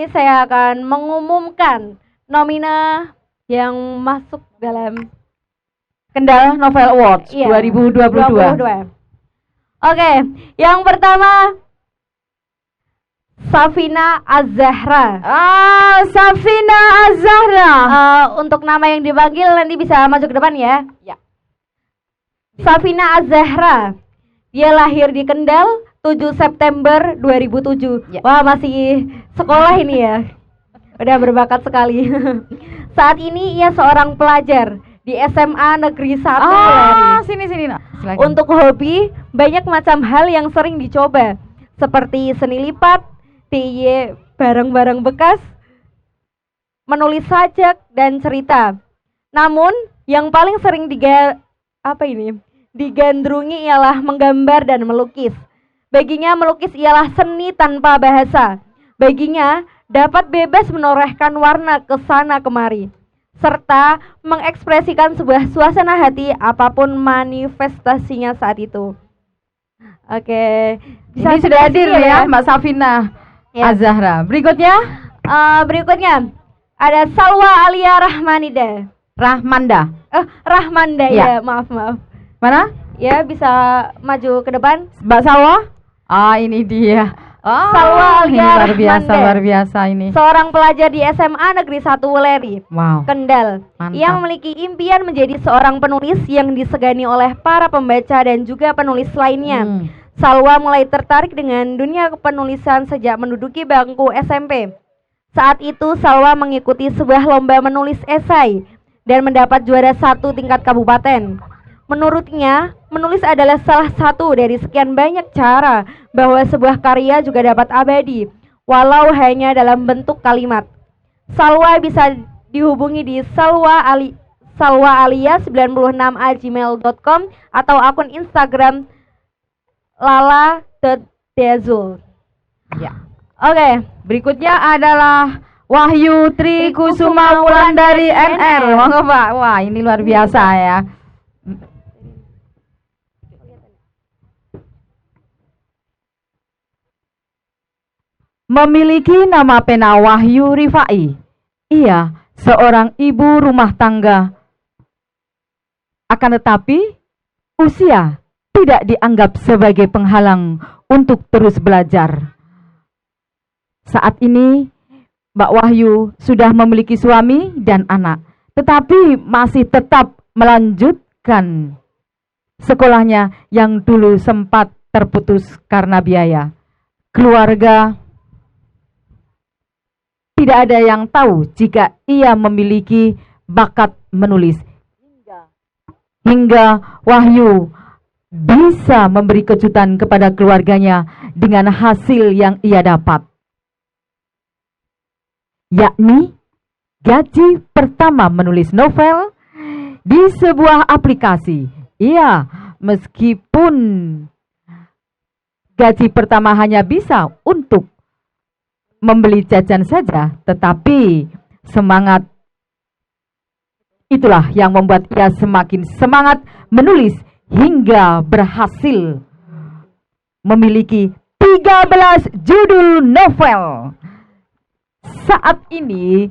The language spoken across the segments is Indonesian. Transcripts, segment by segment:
ini saya akan mengumumkan nomina yang masuk dalam Kendal Novel Awards 2022. Oke, yang pertama Safina Az-Zahra. Safina Az-Zahra. Untuk nama yang dipanggil nanti bisa maju ke depan ya. Ya. Safina Az-Zahra. Dia lahir di Kendal 7 September 2007. Ya. Wah, masih sekolah ini ya. Udah berbakat sekali. Saat ini ia seorang pelajar di SMA Negeri 1 Weleri. Sini nak. Silakan. Untuk hobi, banyak macam hal yang sering dicoba, seperti seni lipat, TIY barang-barang bekas, menulis sajak dan cerita. Namun, yang paling sering digandrungi ialah menggambar dan melukis. Baginya melukis ialah seni tanpa bahasa. Baginya dapat bebas menorehkan warna ke sana kemari, serta mengekspresikan sebuah suasana hati apapun manifestasinya saat itu. Oke, Ini sudah hadir ya Mbak Safina Az-Zahra. Berikutnya ada Salwa Alia Rahmanda. Rahmanda ya, maaf. Mana? Ya, bisa maju ke depan. Mbak Salwa? Ini dia. Salwa ini Alia luar biasa ini. Seorang pelajar di SMA Negeri 1 Weleri, Kendal. Mantap. Ia memiliki impian menjadi seorang penulis yang disegani oleh para pembaca dan juga penulis lainnya. Salwa mulai tertarik dengan dunia penulisan sejak menduduki bangku SMP. Saat itu Salwa mengikuti sebuah lomba menulis esai dan mendapat juara 1 tingkat kabupaten. Menurutnya, menulis adalah salah satu dari sekian banyak cara bahwa sebuah karya juga dapat abadi, walau hanya dalam bentuk kalimat. Salwa bisa dihubungi di salwaalia96@gmail.com atau akun Instagram lala.dezul. Ya. Oke, berikutnya adalah Wahyu Trikusuma Wulandari NR. Monggo Pak. Wah, ini luar biasa ya. Memiliki nama pena Wahyu Rifai. Ia seorang ibu rumah tangga. Akan tetapi, usia tidak dianggap sebagai penghalang untuk terus belajar. Saat ini, Mbak Wahyu sudah memiliki suami dan anak, tetapi masih tetap melanjutkan sekolahnya yang dulu sempat terputus karena biaya. Keluarga tidak ada yang tahu jika ia memiliki bakat menulis. Hingga Wahyu bisa memberi kejutan kepada keluarganya dengan hasil yang ia dapat, yakni gaji pertama menulis novel di sebuah aplikasi. Iya, meskipun gaji pertama hanya bisa untuk membeli jajan saja, tetapi semangat itulah yang membuat ia semakin semangat menulis hingga berhasil memiliki 13 judul novel. Saat ini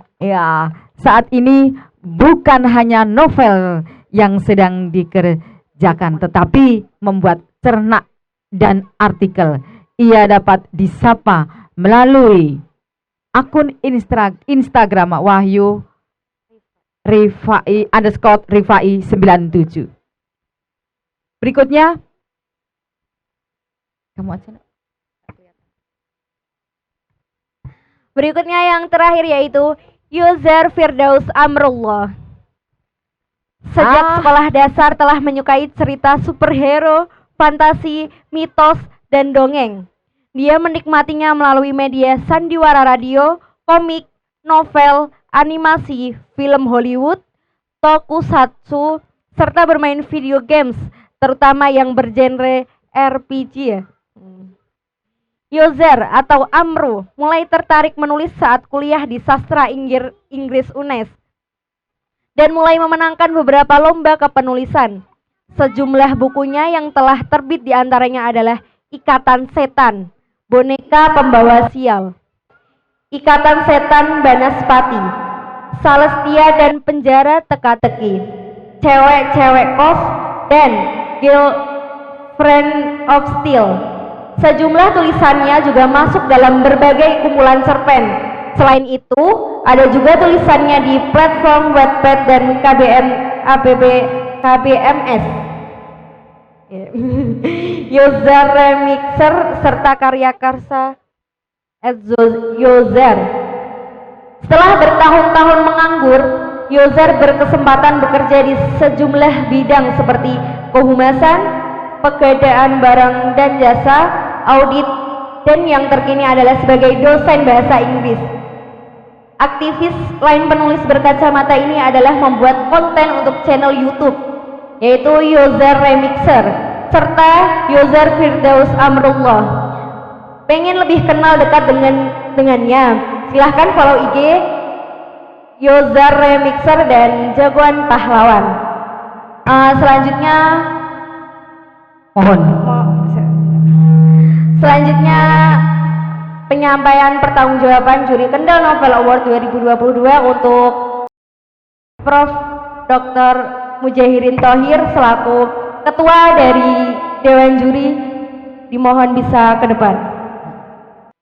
bukan hanya novel yang sedang dikerjakan, tetapi membuat cernak dan artikel. Ia dapat disapa melalui akun Instagram Wahyu Rifai_Rifai97. Berikutnya, kamu aja. Berikutnya yang terakhir yaitu User Firdaus Amrullah. Sejak sekolah dasar telah menyukai cerita superhero, fantasi, mitos, dan dongeng. Dia menikmatinya melalui media sandiwara radio, komik, novel, animasi, film Hollywood, tokusatsu, serta bermain video games, terutama yang bergenre RPG ya. Yozer atau Amru mulai tertarik menulis saat kuliah di sastra Inggris UNES dan mulai memenangkan beberapa lomba kepenulisan. Sejumlah bukunya yang telah terbit diantaranya adalah Ikatan Setan, Boneka Pembawa Sial, Ikatan Setan Banaspati, Salestia dan Penjara Teka-teki, Cewek-cewek kos, dan Girlfriend of Steel. Sejumlah tulisannya juga masuk dalam berbagai kumpulan cerpen. Selain itu, ada juga tulisannya di platform Wattpad dan KBMS. Yozar Remixer serta karya karsa Yozar. Setelah bertahun-tahun menganggur, Yozar berkesempatan bekerja di sejumlah bidang seperti kehumasan, pengadaan barang dan jasa, audit, dan yang terkini adalah sebagai dosen bahasa Inggris. Aktivis lain penulis berkacamata ini adalah membuat konten untuk channel YouTube, yaitu Yozar Remixer serta Yozar Firdaus Amrullah. Pengen lebih kenal dekat dengannya, silahkan follow IG Yozar Remixer dan Jagoan Pahlawan. Selanjutnya penyampaian pertanggungjawaban juri Kendal Novel Award 2022 untuk Prof. Dr. Mujahirin Thohir selaku ketua dari Dewan Juri, dimohon bisa ke depan.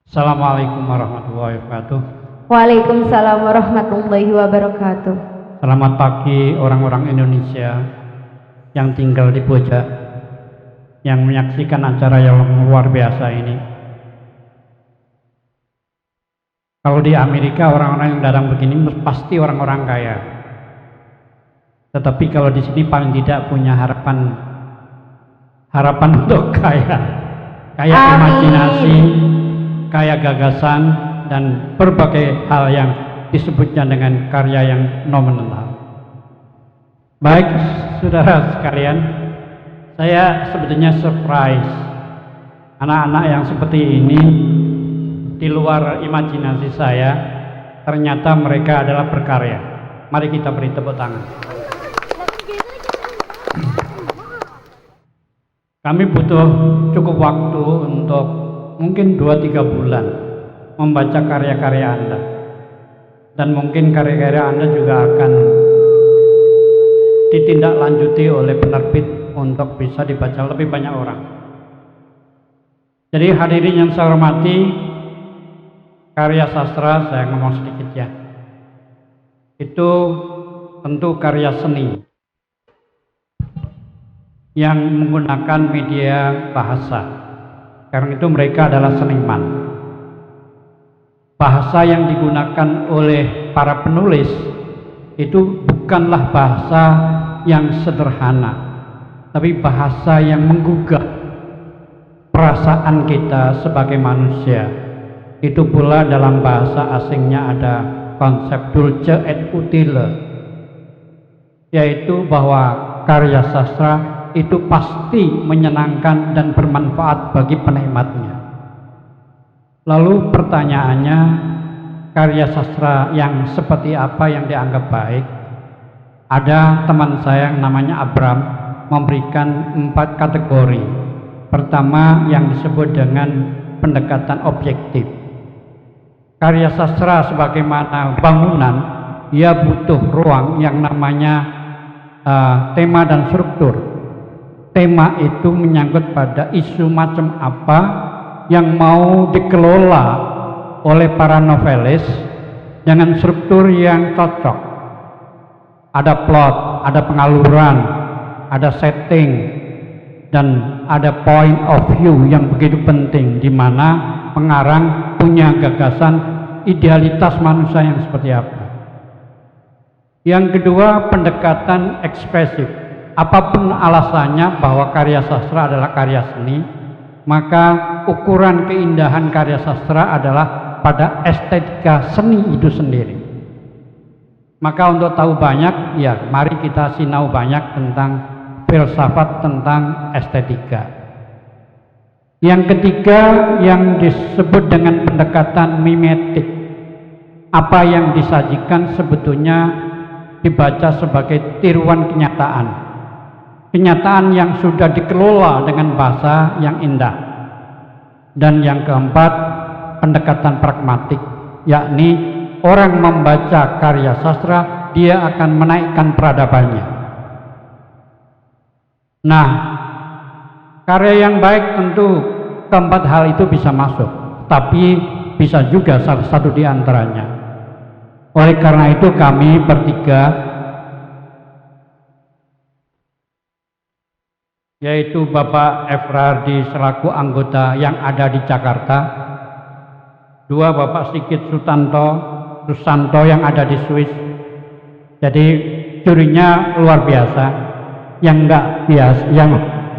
Assalamualaikum warahmatullahi wabarakatuh. Waalaikumsalam warahmatullahi wabarakatuh. Selamat pagi orang-orang Indonesia yang tinggal di Boja, yang menyaksikan acara yang luar biasa ini. Kalau di Amerika orang-orang yang datang begini pasti orang-orang kaya. Tetapi kalau di sini paling tidak punya harapan untuk kaya imajinasi, kaya gagasan, dan berbagai hal yang disebutnya dengan karya yang nominal. Baik, saudara sekalian, saya sebetulnya surprise anak-anak yang seperti ini. Di luar imajinasi saya, ternyata mereka adalah berkarya. Mari kita beri tepuk tangan. Kami butuh cukup waktu untuk mungkin 2-3 bulan membaca karya-karya Anda. Dan mungkin karya-karya Anda juga akan ditindaklanjuti oleh penerbit untuk bisa dibaca lebih banyak orang. Jadi hadirin yang saya hormati, karya sastra, saya ngomong sedikit ya, itu tentu karya seni yang menggunakan media bahasa. Karena itu mereka adalah seniman. Bahasa yang digunakan oleh para penulis itu bukanlah bahasa yang sederhana, tapi bahasa yang menggugah perasaan kita sebagai manusia. Itu pula dalam bahasa asingnya ada konsep dulce et utile, yaitu bahwa karya sastra itu pasti menyenangkan dan bermanfaat bagi penikmatnya. Lalu pertanyaannya, karya sastra yang seperti apa yang dianggap baik? Ada teman saya yang namanya Abram memberikan 4 kategori. Pertama yang disebut dengan pendekatan objektif. Karya sastra sebagaimana bangunan, ia butuh ruang yang namanya tema dan struktur. Tema itu menyangkut pada isu macam apa yang mau dikelola oleh para novelis dengan struktur yang cocok. Ada plot, ada pengaluran, ada setting, dan ada point of view yang begitu penting, di mana pengarang punya gagasan idealitas manusia yang seperti apa. Yang kedua, pendekatan ekspresif. Apapun alasannya bahwa karya sastra adalah karya seni, maka ukuran keindahan karya sastra adalah pada estetika seni itu sendiri. Maka untuk tahu banyak, ya mari kita sinau banyak tentang filsafat tentang estetika. Yang ketiga yang disebut dengan pendekatan mimetik. Apa yang disajikan sebetulnya dibaca sebagai tiruan kenyataan. Kenyataan yang sudah dikelola dengan bahasa yang indah. Dan yang keempat, pendekatan pragmatik. yakni orang membaca karya sastra dia akan menaikkan peradabannya. Nah, karya yang baik tentu keempat hal itu bisa masuk, tapi bisa juga salah satu di antaranya. Oleh karena itu kami bertiga, yaitu Bapak Efrardi selaku anggota yang ada di Jakarta, dua Bapak Sigit Susanto yang ada di Swiss. Jadi jurinya luar biasa. Yang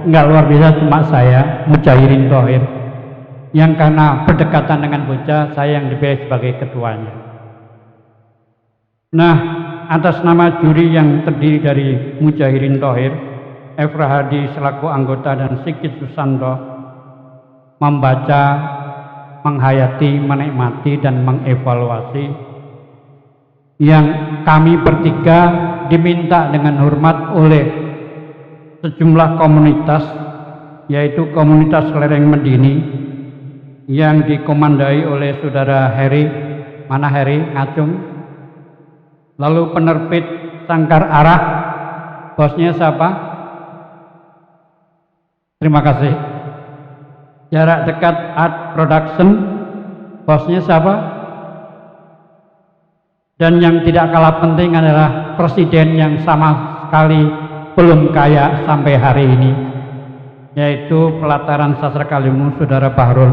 enggak luar biasa cuma saya, Mujahirin Thohir, yang karena berdekatan dengan bocah saya yang dipilih sebagai ketuanya. Nah, atas nama juri yang terdiri dari Mujahirin Thohir, Efra Hadi selaku anggota dan Sigit Susanto membaca, menghayati, menikmati dan mengevaluasi yang kami bertiga diminta dengan hormat oleh sejumlah komunitas, yaitu komunitas Lereng Medini yang dikomandai oleh saudara Heri, mana Heri Ngacung, lalu penerbit Sangkar Arah, bosnya siapa? Terima kasih. Jarak Dekat Art Production, bosnya siapa? Dan yang tidak kalah penting adalah presiden yang sama sekali belum kaya sampai hari ini, yaitu Pelataran Sastra Kaliwungu saudara Bahrul.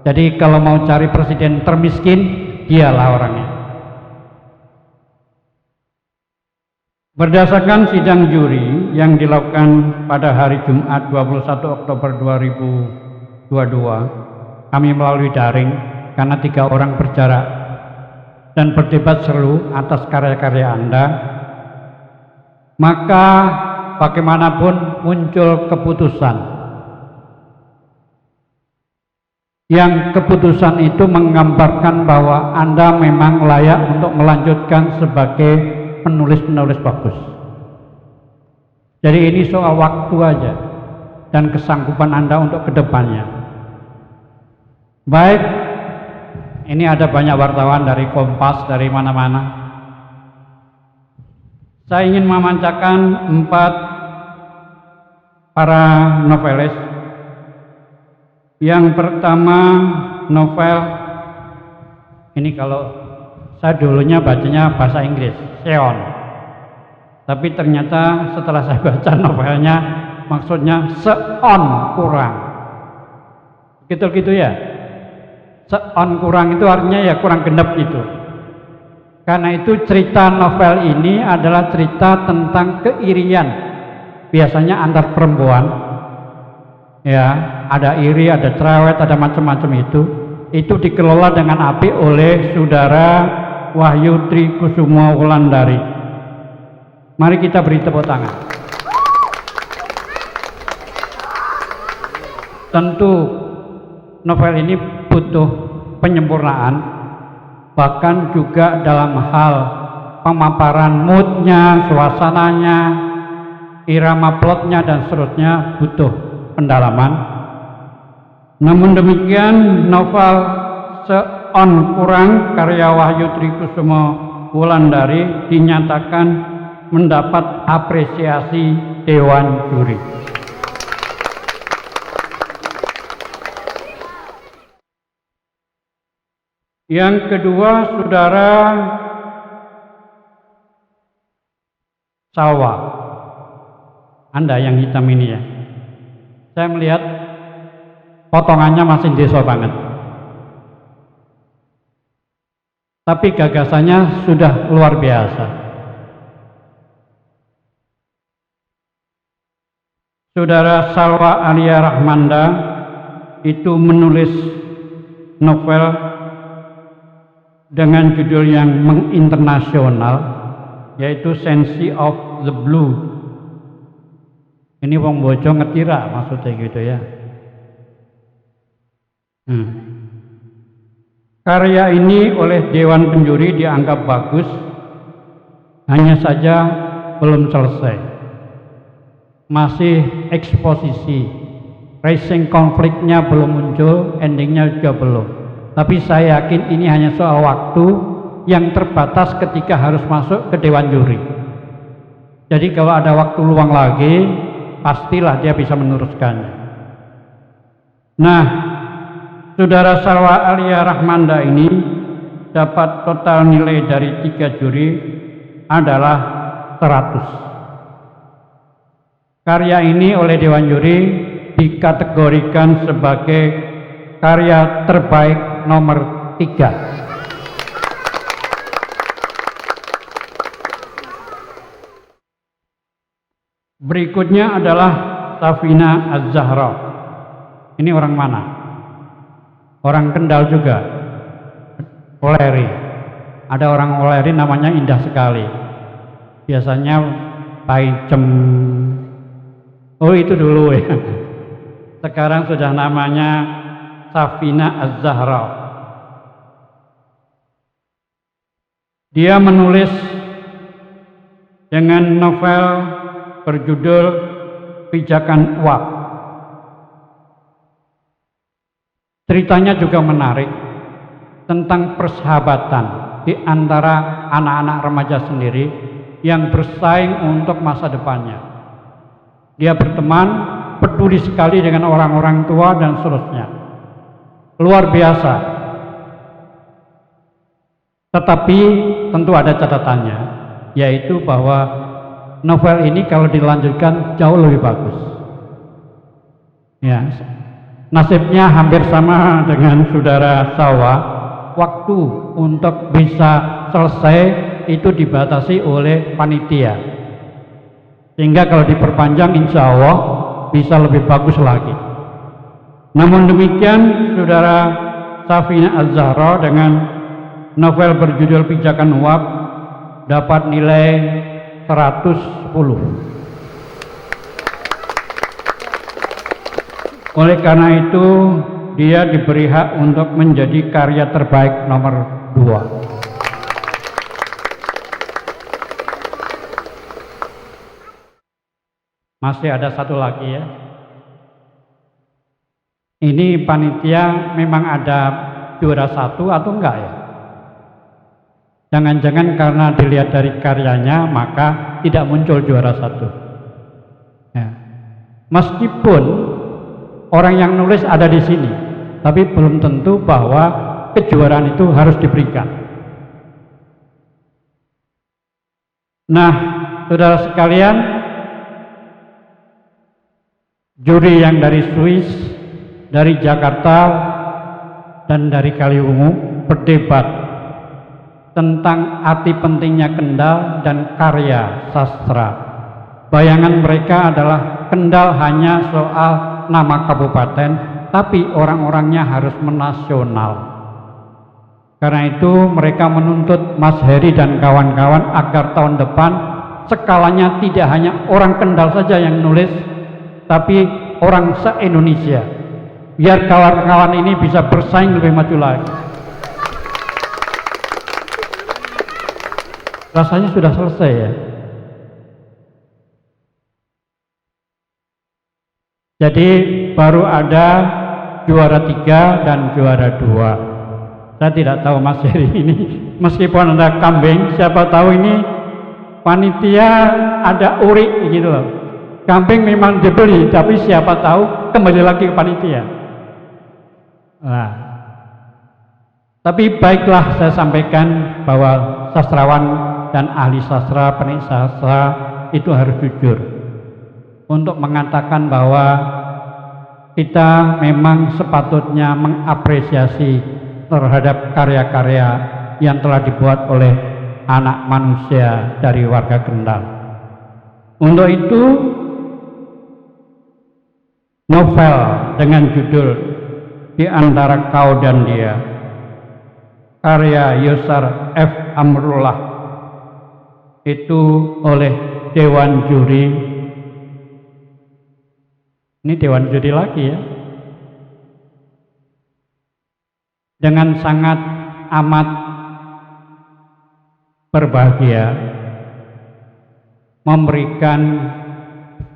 Jadi kalau mau cari presiden termiskin, dialah orangnya. Berdasarkan sidang juri yang dilakukan pada hari Jumat 21 Oktober 2022, kami melalui daring karena 3 orang berjarak dan berdebat seru atas karya-karya Anda, maka bagaimanapun muncul keputusan yang keputusan itu menggambarkan bahwa Anda memang layak untuk melanjutkan sebagai penulis-penulis bagus. Jadi ini soal waktu aja dan kesanggupan Anda untuk kedepannya. Baik, ini ada banyak wartawan dari Kompas, dari mana-mana. Saya ingin memancarkan 4 para novelis. Yang pertama novel, ini kalau saya dulunya bacanya bahasa Inggris, Seon. Tapi ternyata setelah saya baca novelnya, maksudnya seon kurang. Gitu ya. Seon kurang itu artinya ya kurang genep gitu. Karena itu cerita novel ini adalah cerita tentang keirian, biasanya antar perempuan. Ya, ada iri, ada cerewet, ada macam-macam itu dikelola dengan apik oleh saudara Wahyu Tri Kusuma Wulandari. Mari kita beri tepuk tangan. Tentu novel ini butuh penyempurnaan, bahkan juga dalam hal pemaparan moodnya, suasananya, irama plotnya dan seterusnya butuh pendalaman. Namun demikian novel Seon Kurang karya Wahyu Tri Kusuma Wulandari dinyatakan mendapat apresiasi Dewan Juri. Yang kedua, saudara Salwa. Anda yang hitam ini ya. Saya melihat potongannya masih desa banget. Tapi gagasannya sudah luar biasa. Saudara Salwa Alia Rahmanda itu menulis novel dengan judul yang menginternasional, yaitu Sense of the Blue. Ini wong bojo ngetira maksudnya gitu ya. Karya ini oleh Dewan Penjuri dianggap bagus, hanya saja belum selesai. Masih eksposisi, racing konfliknya belum muncul, endingnya juga belum. Tapi saya yakin ini hanya soal waktu yang terbatas ketika harus masuk ke Dewan Juri. Jadi kalau ada waktu luang lagi, pastilah dia bisa meneruskannya. Nah, Saudara Salwa Alia Rahmanda ini dapat total nilai dari 3 juri adalah 100. Karya ini oleh Dewan Juri dikategorikan sebagai karya terbaik nomor 3. Berikutnya adalah Safina Az-Zahra. Ini orang mana? Orang Kendal juga. Oleri. Ada orang Oleri namanya indah sekali. Biasanya Paicem. Oh itu dulu ya. Sekarang sudah namanya Safina Az-Zahra. Dia menulis dengan novel berjudul Pijakan Uap. Ceritanya juga menarik tentang persahabatan di antara anak-anak remaja sendiri yang bersaing untuk masa depannya. Dia berteman, peduli sekali dengan orang-orang tua dan seterusnya. Luar biasa. Tetapi tentu ada catatannya, yaitu bahwa novel ini kalau dilanjutkan jauh lebih bagus. Ya, nasibnya hampir sama dengan Saudara Salwa. Waktu untuk bisa selesai itu dibatasi oleh panitia. Sehingga kalau diperpanjang insya Allah bisa lebih bagus lagi. Namun demikian Saudara Safina Az-Zahra dengan novel berjudul Pijakan Uap dapat nilai 110. Oleh karena itu dia diberi hak untuk menjadi karya terbaik nomor 2. Masih ada satu lagi ya. Ini panitia memang ada juara 1 atau enggak ya? Jangan-jangan karena dilihat dari karyanya maka tidak muncul juara 1. Ya. Meskipun orang yang nulis ada di sini, tapi belum tentu bahwa kejuaraan itu harus diberikan. Nah, saudara sekalian, juri yang dari Swiss, dari Jakarta, dan dari Kaliwungu berdebat tentang arti pentingnya Kendal dan karya sastra. Bayangan mereka adalah Kendal hanya soal nama kabupaten, tapi orang-orangnya harus menasional. Karena itu mereka menuntut Mas Heri dan kawan-kawan agar tahun depan skalanya tidak hanya orang Kendal saja yang nulis, tapi orang se-Indonesia. Biar kawan-kawan ini bisa bersaing lebih maju lagi. Rasanya sudah selesai ya. Jadi baru ada juara 3 dan juara 2. Saya tidak tahu Mas Heri ini, meskipun ada kambing, siapa tahu ini panitia ada uri gitu loh. Kambing memang dibeli, tapi siapa tahu kembali lagi ke panitia. Nah, tapi baiklah saya sampaikan bahwa sastrawan dan ahli sastra, penikmat sastra itu harus jujur untuk mengatakan bahwa kita memang sepatutnya mengapresiasi terhadap karya-karya yang telah dibuat oleh anak manusia dari warga Kendal. Untuk itu, novel dengan judul Di Antara Kau dan Dia, karya Yosar F. Amrullah, itu oleh Dewan Juri. Ini Dewan Juri lagi ya. Dengan sangat amat berbahagia memberikan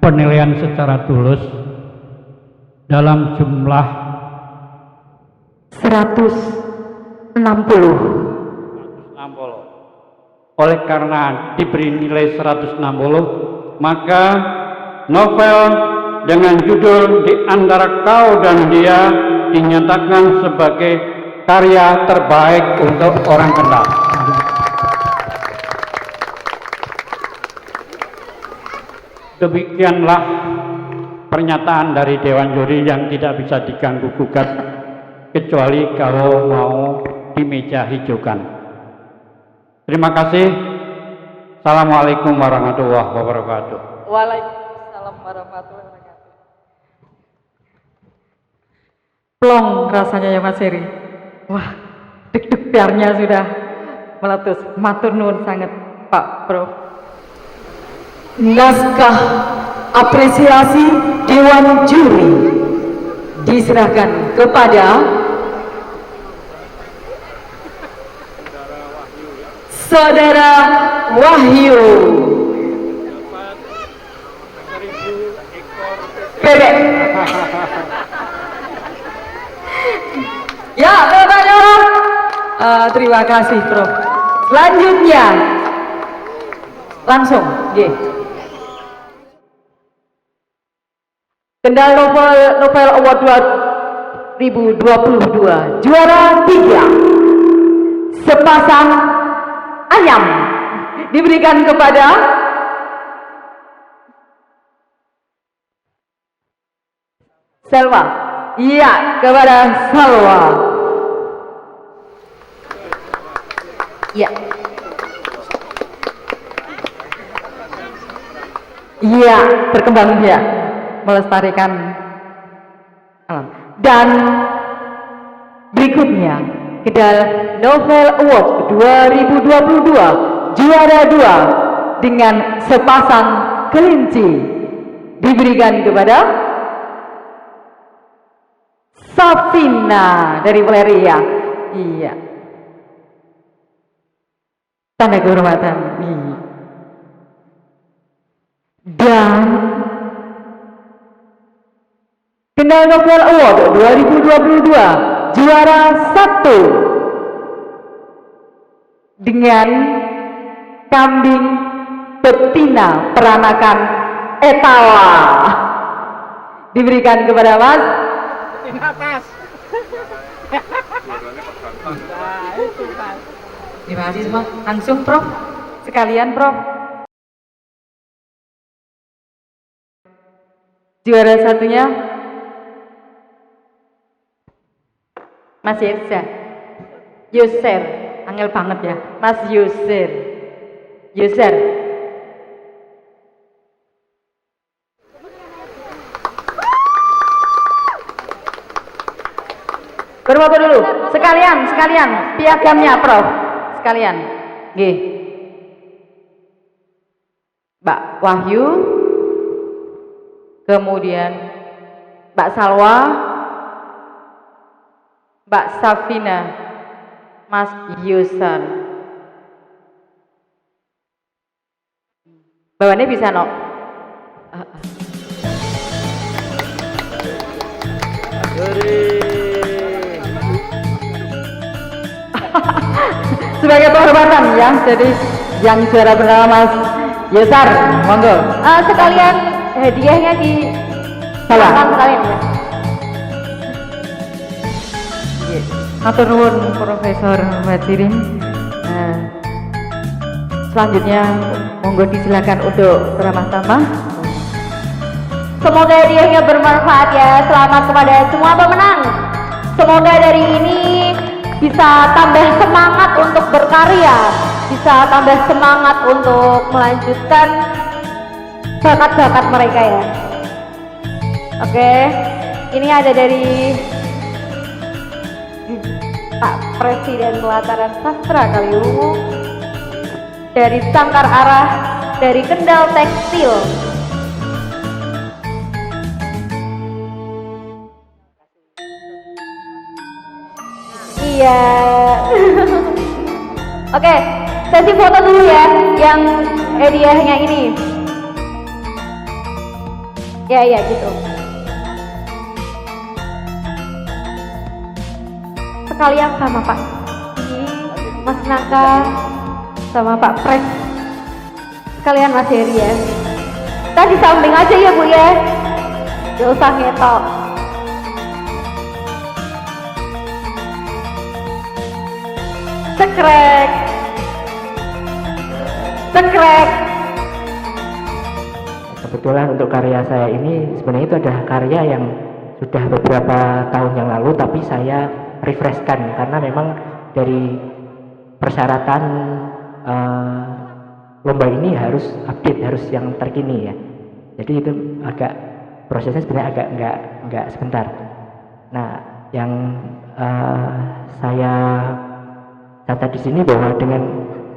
penilaian secara tulus dalam jumlah 100. 160. Oleh karena diberi nilai 160, maka novel dengan judul Di Antara Kau dan Dia dinyatakan sebagai karya terbaik untuk orang Kendal. Demikianlah pernyataan dari Dewan Juri yang tidak bisa diganggu gugat kecuali kalau mau di meja hijaukan. Terima kasih. Assalamualaikum warahmatullahi wabarakatuh. Waalaikumsalam warahmatullahi wabarakatuh. Plong rasanya ya Mas Heri. Wah, deg-degarnya sudah meletus. Matur nuwun sangat Pak Prof. Naskah apresiasi Dewan Juri diserahkan kepada Saudara Wahyu. Bebek. Ya, bebeknya. Terima kasih, Prof. Selanjutnya, langsung, Kendal Novel Award 2022 juara 3 sepasang ayam diberikan kepada Salwa. Iya, kepada Salwa. Iya. Iya, berkembang dia melestarikan alam. Dan berikutnya Kendal Novel Award 2022 juara 2 dengan sepasang kelinci diberikan kepada Safina dari Valeria. Iya. Tanda kehormatan. Iya. Dan Kendal Novel Award 2022 juara 1 dengan kambing betina peranakan etala diberikan kepada Mas Terima kasih semua. Langsung Prof. Sekalian Prof. Juara satunya Mas Yuser, angel banget ya, Mas Yuser. Berfoto dulu, sekalian piagamnya Prof, sekalian, nggih. Mbak Wahyu, kemudian Mbak Salwa, Mbak Safina, Mas Yusan. Bawaannya bisa no? Sebagai penghormatan ya, jadi yang juara bernama Mas Yusar, monggo. Sekalian hadiahnya di Salah. sekalian ya. Matur nuwun Profesor Wajirin. Selanjutnya monggo disilakan untuk beramah-tamah. Semoga hadiahnya bermanfaat ya. Selamat kepada semua pemenang. Semoga dari ini bisa tambah semangat untuk berkarya, bisa tambah semangat untuk melanjutkan bakat-bakat mereka ya. Oke, ini ada dari Pak Presiden Pelataran Sastra Kaliwungu, dari Sangkar Arah, dari Kendal Tekstil. Iya. Oke, sesi foto dulu ya yang hadiahnya ini. Ya gitu. Sekalian sama Pak Mas Naka sama Pak Pres sekalian Mas Heri ya. Kita di samping aja ya Bu ya, gak usah ngetok. Cekrek cekrek. Kebetulan untuk karya saya ini sebenarnya itu adalah karya yang sudah beberapa tahun yang lalu, tapi saya refreshkan karena memang dari persyaratan lomba ini harus update, harus yang terkini ya. Jadi itu agak prosesnya sebenarnya agak nggak sebentar. Nah, yang saya catat di sini bahwa dengan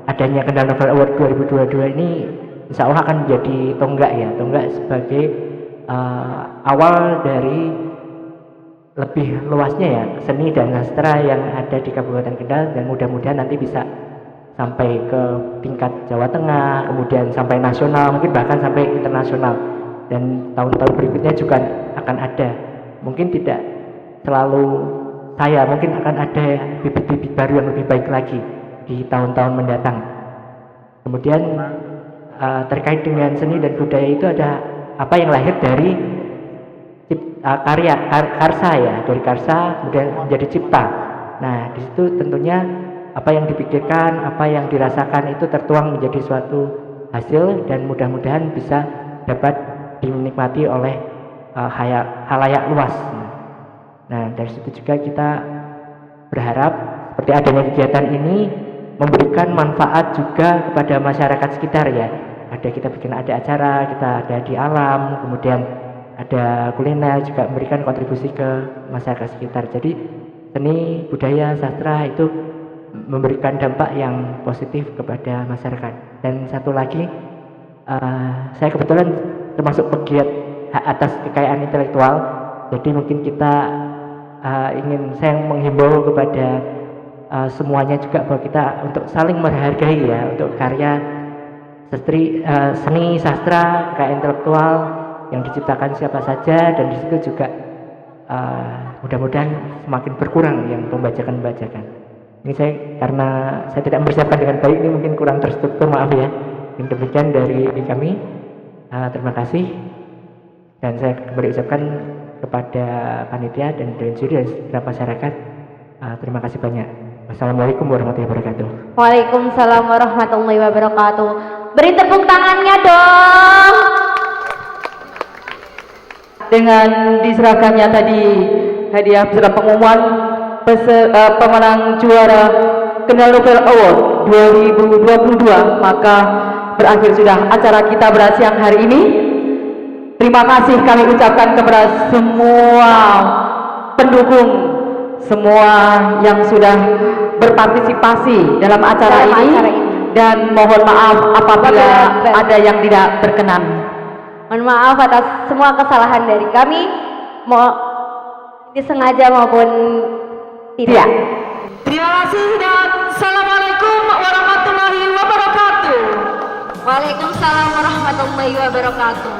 adanya Kendal Novel Award 2022 ini insya Allah akan menjadi tonggak sebagai awal dari lebih luasnya ya seni dan sastra yang ada di Kabupaten Kendal, dan mudah-mudahan nanti bisa sampai ke tingkat Jawa Tengah, kemudian sampai nasional, mungkin bahkan sampai internasional, dan tahun-tahun berikutnya juga akan ada. Mungkin tidak selalu saya, mungkin akan ada bibit-bibit baru yang lebih baik lagi di tahun-tahun mendatang. Kemudian terkait dengan seni dan budaya itu ada apa yang lahir dari karya karsa ya, dari karsa kemudian menjadi cipta. Nah, di situ tentunya apa yang dipikirkan, apa yang dirasakan itu tertuang menjadi suatu hasil, dan mudah-mudahan bisa dapat dinikmati oleh halayak luas. Nah, dari situ juga kita berharap seperti adanya kegiatan ini memberikan manfaat juga kepada masyarakat sekitar ya. Kita ada acara, kita ada di alam, kemudian ada kuliner, juga memberikan kontribusi ke masyarakat sekitar. Jadi seni, budaya, sastra itu memberikan dampak yang positif kepada masyarakat. Dan satu lagi, saya kebetulan termasuk pegiat hak atas kekayaan intelektual, jadi mungkin kita saya menghimbau kepada semuanya juga bahwa kita untuk saling menghargai ya, untuk karya seni, sastra, kekayaan intelektual yang diciptakan siapa saja, dan di situ juga mudah-mudahan semakin berkurang yang pembajakan. Ini karena saya tidak mempersiapkan dengan baik, ini mungkin kurang terstruktur, maaf ya. Yang demikian dari kami, terima kasih, dan saya kembali ucapkan kepada panitia dan juri dan segenap masyarakat, terima kasih banyak. Wassalamualaikum warahmatullahi wabarakatuh. Waalaikumsalam warahmatullahi wabarakatuh. Beri tepuk tangannya dong. Dengan diserahkannya tadi hadiah beserta pengumuman pemenang juara Kendal Novel Award 2022, maka berakhir sudah acara kita pada siang hari ini. Terima kasih kami ucapkan kepada semua pendukung, semua yang sudah berpartisipasi dalam acara ini, dan mohon maaf apabila ada yang tidak berkenan. Mohon maaf atas semua kesalahan dari kami, mau disengaja maupun tidak. Terima kasih dan assalamualaikum warahmatullahi wabarakatuh. Waalaikumsalam warahmatullahi wabarakatuh.